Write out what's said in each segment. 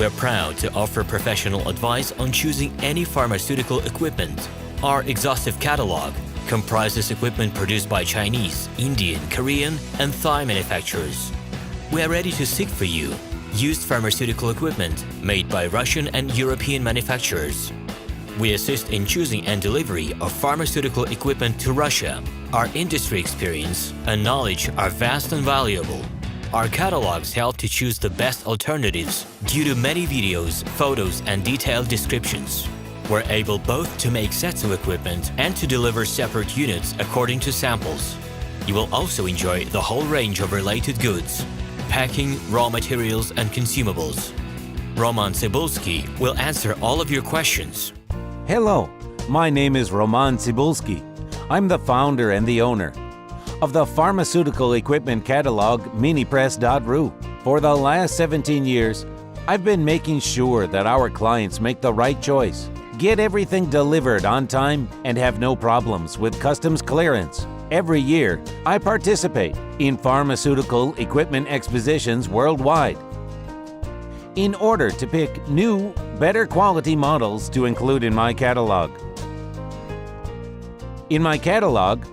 We're proud to offer professional advice on choosing any pharmaceutical equipment. Our exhaustive catalog comprises equipment produced by Chinese, Indian, Korean, and Thai manufacturers. We are ready to seek for you used pharmaceutical equipment made by Russian and European manufacturers. We assist in choosing and delivery of pharmaceutical equipment to Russia. Our industry experience and knowledge are vast and valuable. Our catalogs help to choose the best alternatives due to many videos, photos, and detailed descriptions. We're able both to make sets of equipment and to deliver separate units according to samples. You will also enjoy the whole range of related goods, packing, raw materials, and consumables. Roman Cybulski will answer all of your questions. Hello, my name is Roman Cybulski. I'm the founder and the owner of the pharmaceutical equipment catalog MINIPRESS.ru. For the last 17 years, I've been making sure that our clients make the right choice, get everything delivered on time, and have no problems with customs clearance. Every year, I participate in pharmaceutical equipment expositions worldwide in order to pick new, better quality models to include in my catalog. In my catalog,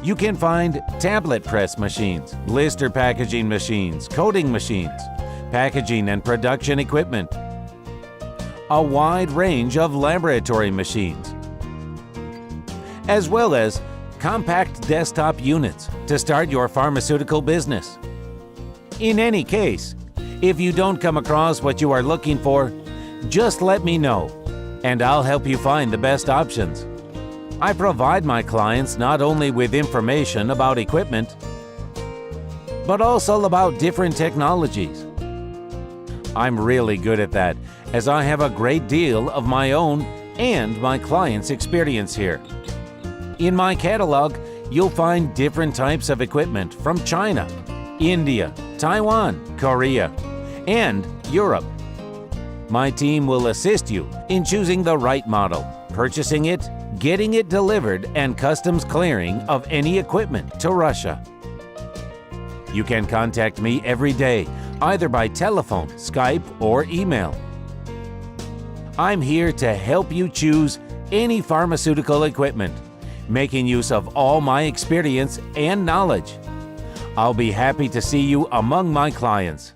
you can find tablet press machines, blister packaging machines, coating machines, packaging and production equipment, a wide range of laboratory machines, as well as compact desktop units to start your pharmaceutical business. In any case, if you don't come across what you are looking for, just let me know, and I'll help you find the best options. I provide my clients not only with information about equipment, but also about different technologies. I'm really good at that, as I have a great deal of my own and my clients' experience here. In my catalog, you'll find different types of equipment from China, India, Taiwan, Korea, and Europe. My team will assist you in choosing the right model, purchasing it, getting it delivered, and customs clearing of any equipment to Russia. You can contact me every day, either by telephone, Skype, or email. I'm here to help you choose any pharmaceutical equipment, making use of all my experience and knowledge. I'll be happy to see you among my clients.